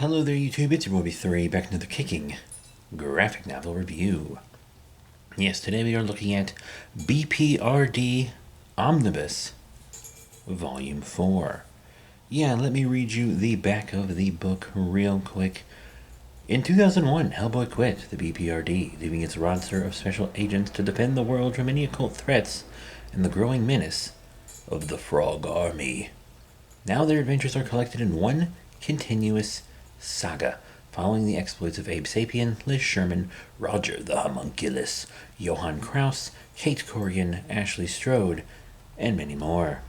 Hello there YouTube, it's your boy B.P.R.D back into the kicking graphic novel review. Yes, today we are looking at B.P.R.D. Omnibus, Volume 4. Yeah, let me read you the back of the book real quick. In 2001, HELLBOY quit the B.P.R.D, leaving its roster of special agents to defend the world from any occult threats and the growing menace of the Frog Army. Now their adventures are collected in one continuous saga, following the exploits of Abe Sapien, Liz Sherman, Roger the Homunculus, Johann Kraus, Kate Corrigan, Ashley Strode, and many more.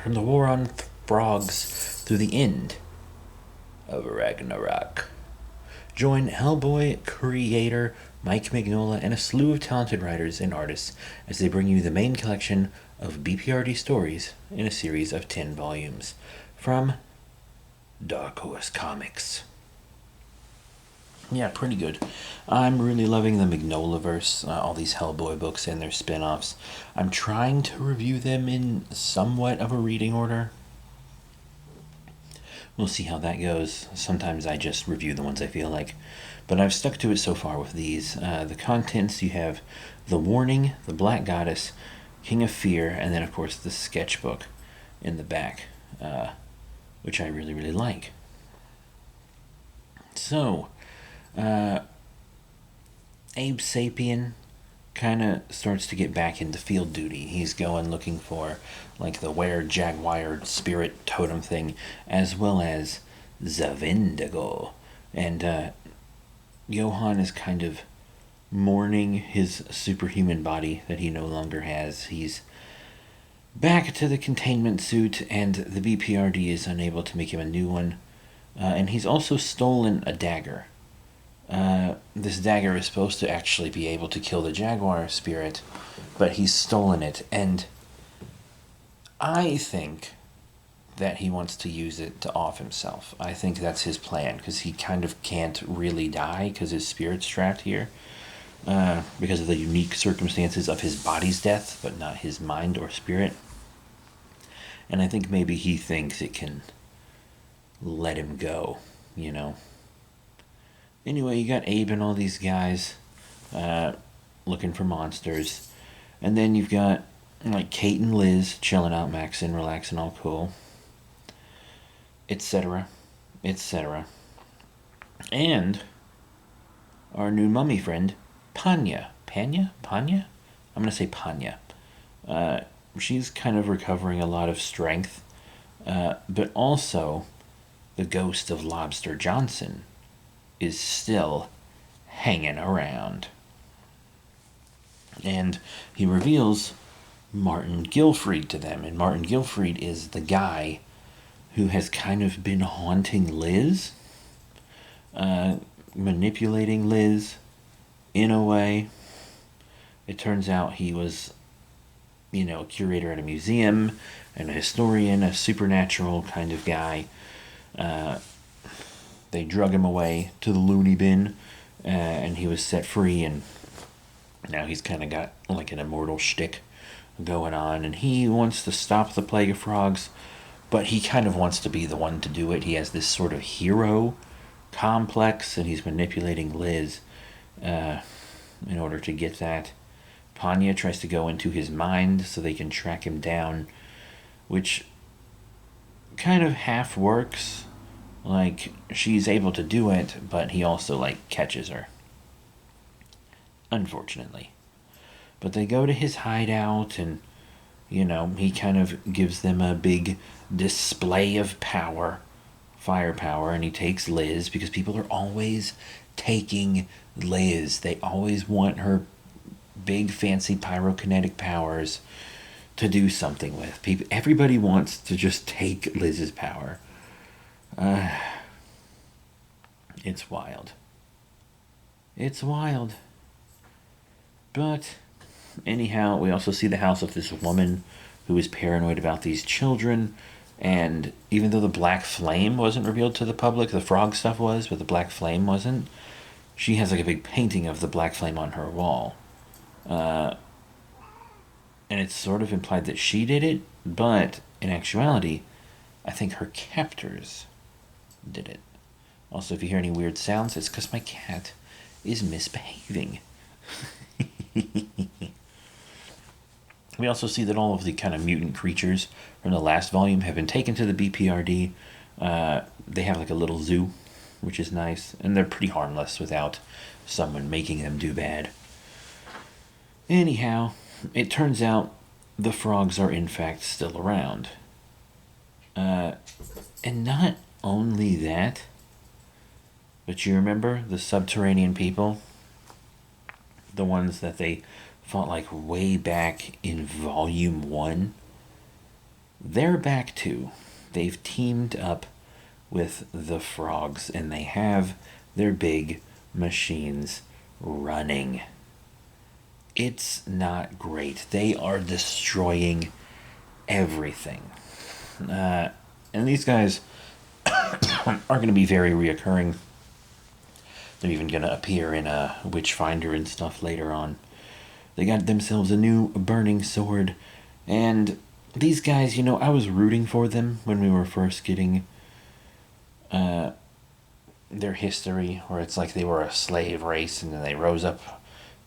From the war on frogs through the end of Ragnarok. Join HELLBOY creator Mike Mignola and a slew of talented writers and artists as they bring you the main collection of B.P.R.D. stories in a series of 10 volumes from Dark Horse Comics. Yeah, pretty good. I'm really loving the MIGNOLAVERSE, all these HELLBOY books and their spin-offs. I'm trying to review them in somewhat of a reading order. We'll see how that goes. Sometimes I just review the ones I feel like. But I've stuck to it so far with these. The contents, you have The Warning, The Black Goddess, King of Fear, and then of course the sketchbook in the back, which I really, really like. So, Abe Sapien kind of starts to get back into field duty. He's going looking for like the were-jaguar spirit totem thing, as well as Zavindigo. And Johann is kind of mourning his superhuman body that he no longer has. He's back to the containment suit, and the B.P.R.D. is unable to make him a new one. And he's also stolen a dagger. This dagger is supposed to actually be able to kill the jaguar spirit, but he's stolen it, and I think that he wants to use it to off himself. I think that's his plan, because he kind of can't really die because his spirit's trapped here, because of the unique circumstances of his body's death, but not his mind or spirit. And I think maybe he thinks it can let him go, you know. Anyway, you got Abe and all these guys looking for monsters. And then you've got like Kate and Liz chilling out, maxing, relaxing, all cool, etc., etc. And our new mummy friend, Panya. Panya? I'm going to say Panya. She's kind of recovering a lot of strength, but also the ghost of Lobster Johnson is still hanging around. And he reveals Martin Gilfried to them. And Martin Gilfried is the guy who has kind of been haunting Liz, manipulating Liz in a way. It turns out he was, you know, a curator at a museum and a historian, a supernatural kind of guy. They drug him away to the loony bin, and he was set free, and now he's kind of got like an immortal shtick going on, and he wants to stop the plague of frogs, but he kind of wants to be the one to do it. He has this sort of hero complex, and he's manipulating Liz in order to get that. Panya tries to go into his mind so they can track him down, which kind of half works. Like, she's able to do it, but he also, like, catches her. Unfortunately. But they go to his hideout, and, you know, he kind of gives them a big display of power, firepower, and he takes Liz, because people are always taking Liz. They always want her big, fancy pyrokinetic powers to do something with. Everybody wants to just take Liz's power. It's wild. It's wild. But anyhow, we also see the house of this woman who is paranoid about these children. And even though the black flame wasn't revealed to the public, the frog stuff was, but the black flame wasn't. She has like a big painting of the black flame on her wall. And it's sort of implied that she did it, but in actuality, I think her captors did it. Also, if you hear any weird sounds, it's because my cat is misbehaving. We also see that all of the kind of mutant creatures from the last volume have been taken to the B.P.R.D. They have like a little zoo, which is nice, and they're pretty harmless without someone making them do bad. Anyhow, it turns out the frogs are in fact still around. And not only that, but you remember the subterranean people? The ones that they fought like way back in volume 1? They're back too. They've teamed up with the frogs and they have their big machines running. It's not great. They are destroying everything. And these guys are going to be very reoccurring. They're even going to appear in a Witchfinder and stuff later on. They got themselves a new burning sword. And these guys, you know, I was rooting for them when we were first getting their history, where it's like they were a slave race and then they rose up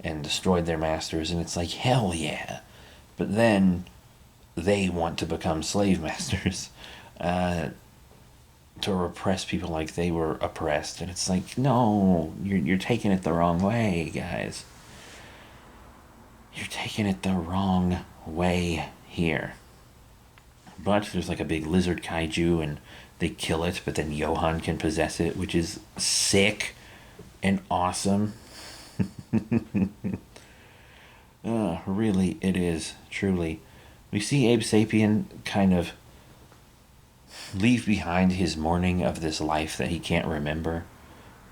and destroyed their masters, and it's like, hell yeah. But then they want to become slave masters to repress people like they were oppressed, and it's like, no, you're taking it the wrong way, guys. You're taking it the wrong way here. But there's like a big lizard kaiju, and they kill it, but then Johann can possess it, which is sick and awesome. Really, it is, truly. We see Abe Sapien kind of leave behind his mourning of this life that he can't remember.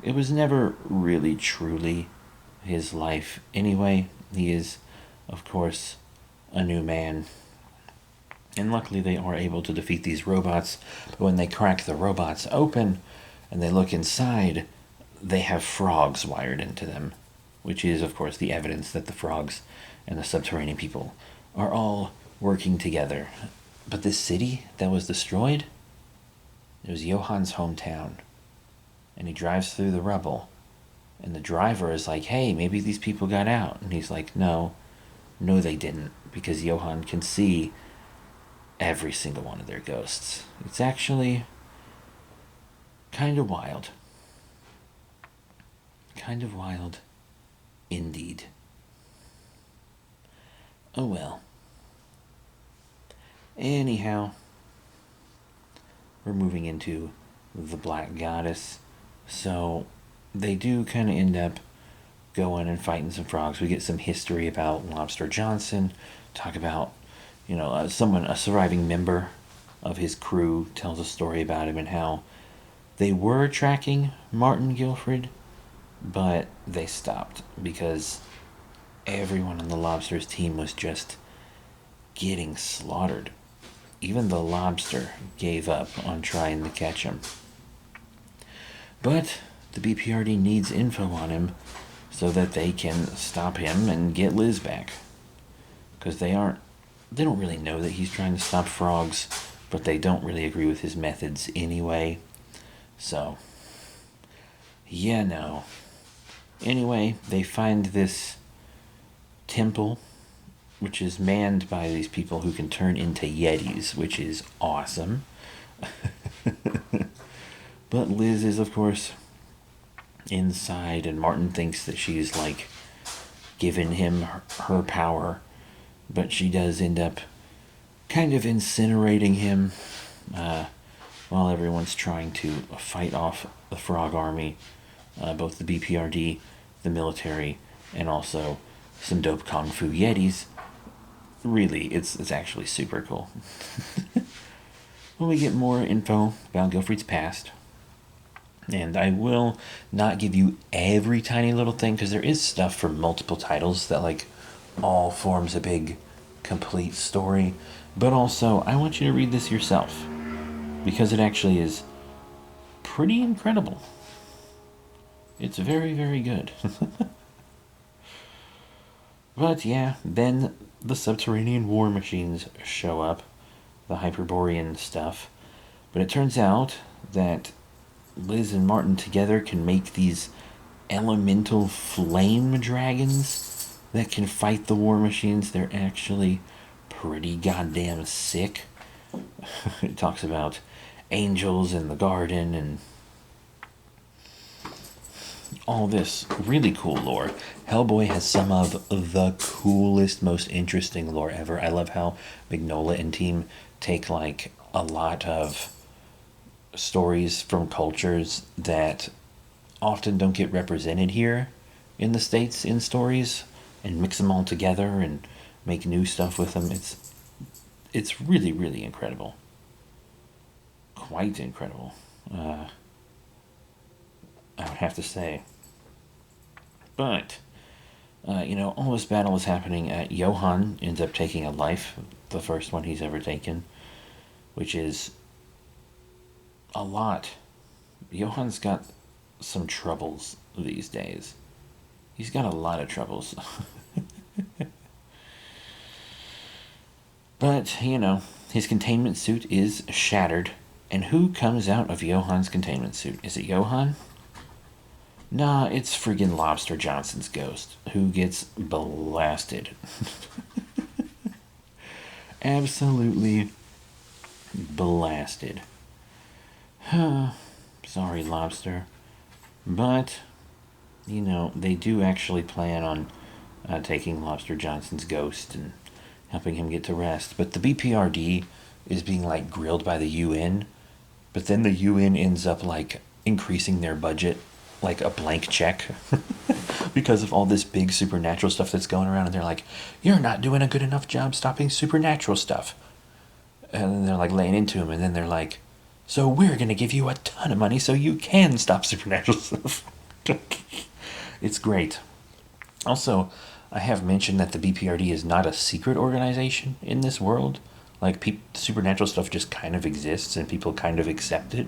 It was never really, truly his life anyway. He is, of course, a new man. And luckily they are able to defeat these robots. But when they crack the robots open and they look inside, they have frogs wired into them, which is, of course, the evidence that the frogs and the subterranean people are all working together. But this city that was destroyed, it was Johann's hometown. And he drives through the rubble. And the driver is like, hey, maybe these people got out. And he's like, no, they didn't. Because Johann can see every single one of their ghosts. It's actually kind of wild. Kind of wild indeed. Oh well. Anyhow, we're moving into the Black Goddess. So they do kind of end up going and fighting some frogs. We get some history about Lobster Johnson. Talk about, you know, a surviving member of his crew tells a story about him and how they were tracking Martin Guilford, but they stopped because everyone on the Lobster's team was just getting slaughtered. Even the Lobster gave up on trying to catch him. But the B.P.R.D. needs info on him so that they can stop him and get Liz back. Because they don't really know that he's trying to stop frogs, but they don't really agree with his methods anyway. So, yeah, no. Anyway, they find this temple, which is manned by these people who can turn into Yetis, which is awesome. But Liz is, of course, inside, and Martin thinks that she's, like, given him her power, but she does end up kind of incinerating him while everyone's trying to fight off the frog army, both the B.P.R.D., the military, and also some dope kung fu Yetis. Really, it's actually super cool. Well, we get more info about Guilford's past. And I will not give you every tiny little thing, because there is stuff for multiple titles that, like, all forms a big, complete story. But also, I want you to read this yourself, because it actually is pretty incredible. It's very, very good. But yeah, then the subterranean war machines show up, the Hyperborean stuff. But it turns out that Liz and Martin together can make these elemental flame dragons that can fight the war machines. They're actually pretty goddamn sick. It talks about angels in the garden and all this really cool lore. Hellboy has some of the coolest, most interesting lore ever. I love how Mignola and team take like a lot of stories from cultures that often don't get represented here in the States in stories and mix them all together and make new stuff with them. It's really, really incredible. Quite incredible. I would have to say. But, all this battle is happening. Johann ends up taking a life, the first one he's ever taken, which is a lot. Johann's got some troubles these days. He's got a lot of troubles. But, his containment suit is shattered. And who comes out of Johann's containment suit? Is it Johann? Nah, it's friggin' Lobster Johnson's ghost, who gets blasted. Absolutely blasted. Sorry, Lobster. But, they do actually plan on taking Lobster Johnson's ghost and helping him get to rest. But the B.P.R.D is being, grilled by the UN. But then the UN ends up, increasing their budget like a blank check because of all this big supernatural stuff that's going around, and they're like, you're not doing a good enough job stopping supernatural stuff. And then they're laying into him, and then they're like, so we're going to give you a ton of money so you can stop supernatural stuff. It's great. Also, I have mentioned that the B.P.R.D is not a secret organization in this world. Supernatural stuff just kind of exists and people kind of accept it.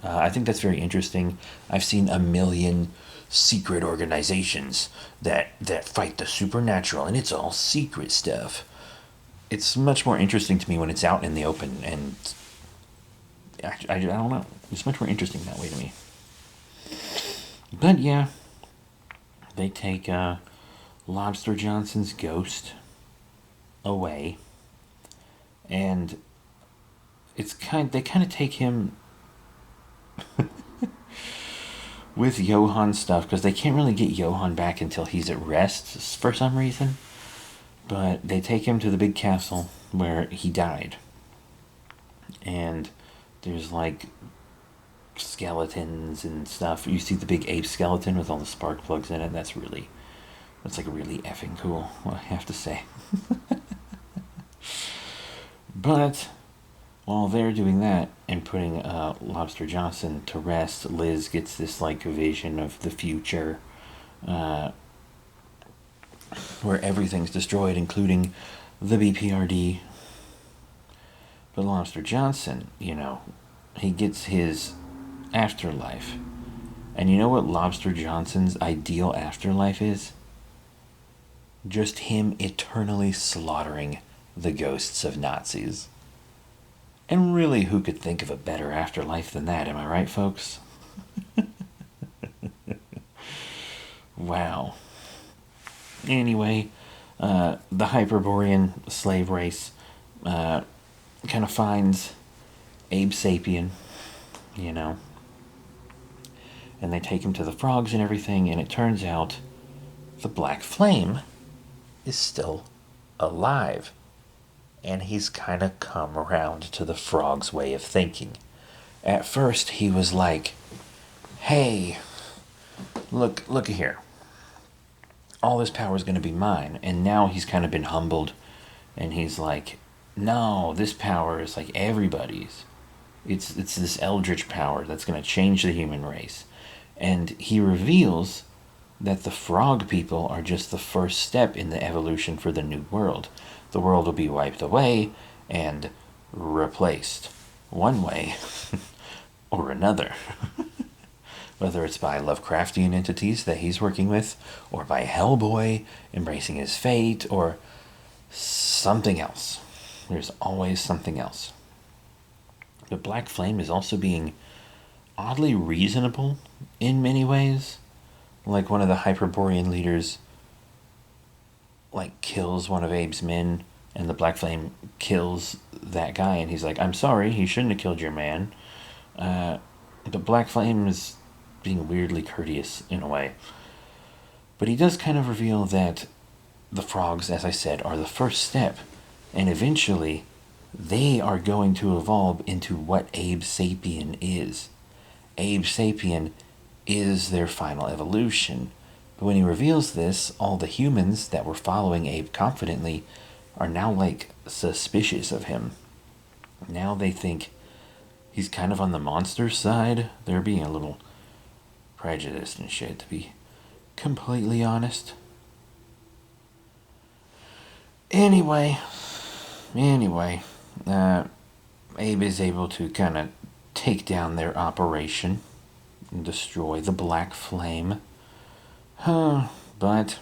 I think that's very interesting. I've seen a million secret organizations that fight the supernatural, and it's all secret stuff. It's much more interesting to me when it's out in the open, and I don't know. It's much more interesting that way to me. But yeah, they take Lobster Johnson's ghost away, and they kind of take him with Johann's stuff, because they can't really get Johann back until he's at rest for some reason. But they take him to the big castle where he died. And there's skeletons and stuff. You see the big ape skeleton with all the spark plugs in it. That's really effing cool, I have to say. But while they're doing that and putting Lobster Johnson to rest, Liz gets this vision of the future where everything's destroyed, including the B.P.R.D. But Lobster Johnson, he gets his afterlife. And you know what Lobster Johnson's ideal afterlife is? Just him eternally slaughtering the ghosts of Nazis. And really, who could think of a better afterlife than that, am I right, folks? Wow. Anyway, the Hyperborean slave race kind of finds Abe Sapien, and they take him to the frogs and everything, and it turns out the Black Flame is still alive. And he's kind of come around to the frog's way of thinking. At first, he was like, hey, look here. All this power is going to be mine. And now he's kind of been humbled. And he's like, no, this power is everybody's. It's this eldritch power that's going to change the human race. And he reveals that the frog people are just the first step in the evolution for the new world. The world will be wiped away and replaced one way or another. Whether it's by Lovecraftian entities that he's working with, or by Hellboy embracing his fate, or something else. There's always something else. The Black Flame is also being oddly reasonable in many ways. Like one of the Hyperborean leaders like kills one of Abe's men, and the Black Flame kills that guy, and he's like, "I'm sorry, he shouldn't have killed your man." But Black Flame is being weirdly courteous in a way. But he does kind of reveal that the frogs, as I said, are the first step, and eventually they are going to evolve into what Abe Sapien is. Abe Sapien is their final evolution. But when he reveals this, all the humans that were following Abe confidently are now like suspicious of him. Now they think he's kind of on the monster side. They're being a little prejudiced and shit, to be completely honest. Anyway, Abe is able to kind of take down their operation and destroy the Black Flame. But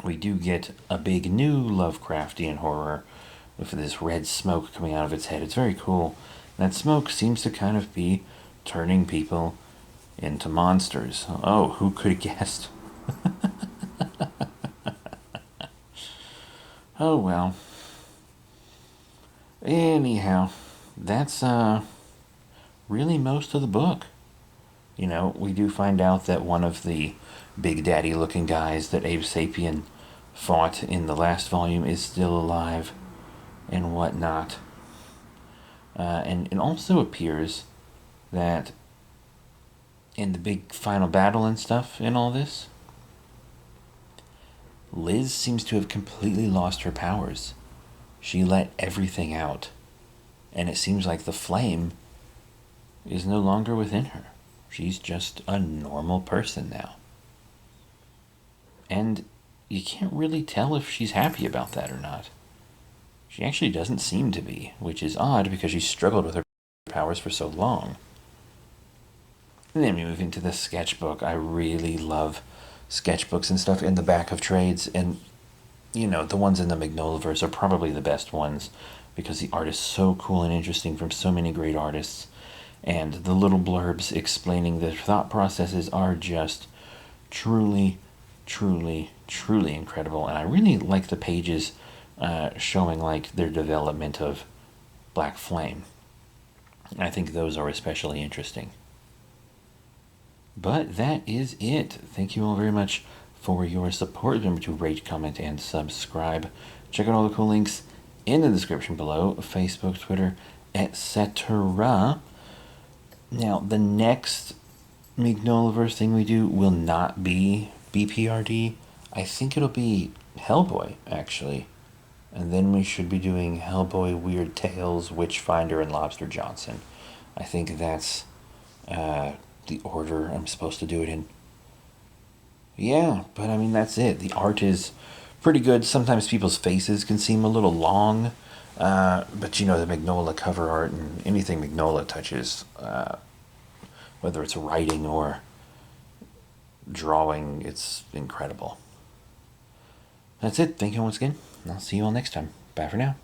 we do get a big new Lovecraftian horror with this red smoke coming out of its head. It's very cool. That smoke seems to kind of be turning people into monsters. Oh, who could have guessed? Oh well. Anyhow, that's really most of the book. You know, we do find out that one of the Big Daddy looking guys that Abe Sapien fought in the last volume is still alive and whatnot. And it also appears that in the big final battle and stuff in all this, Liz seems to have completely lost her powers. She let everything out. And it seems like the flame is no longer within her. She's just a normal person now. And you can't really tell if she's happy about that or not. She actually doesn't seem to be, which is odd because she struggled with her powers for so long. And then we move into the sketchbook. I really love sketchbooks and stuff in the back of trades, and you know, the ones in the MIGNOLAVERSE are probably the best ones because the art is so cool and interesting from so many great artists, and the little blurbs explaining their thought processes are just truly, truly, truly incredible. And I really like the pages showing like their development of Black Flame. I think those are especially interesting. But that is it. Thank you all very much for your support. Remember to rate, comment, and subscribe. Check out all the cool links in the description below. Facebook, Twitter, etc. Now, the next MIGNOLAVERSE thing we do will not be B.P.R.D. I think it'll be HELLBOY, actually. And then we should be doing HELLBOY, Weird Tales, Witchfinder, and Lobster Johnson. I think that's the order I'm supposed to do it in. Yeah, but I mean, that's it. The art is pretty good. Sometimes people's faces can seem a little long, but you know, the Mignola cover art and anything Mignola touches, whether it's writing or drawing, it's incredible. That's it. Thank you once again. I'll see you all next time. Bye for now.